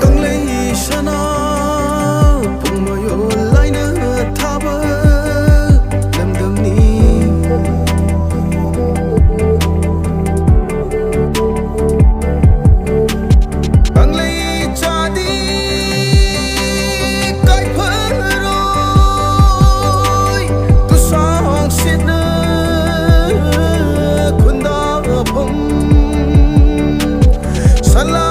Tông lấy sana Phùng mơ yo lại nữa tha bơ Lâm đâm ni Tăng lấy cha đi Cái phở rồi Tu sang xịt nơ Quân đá phong Sala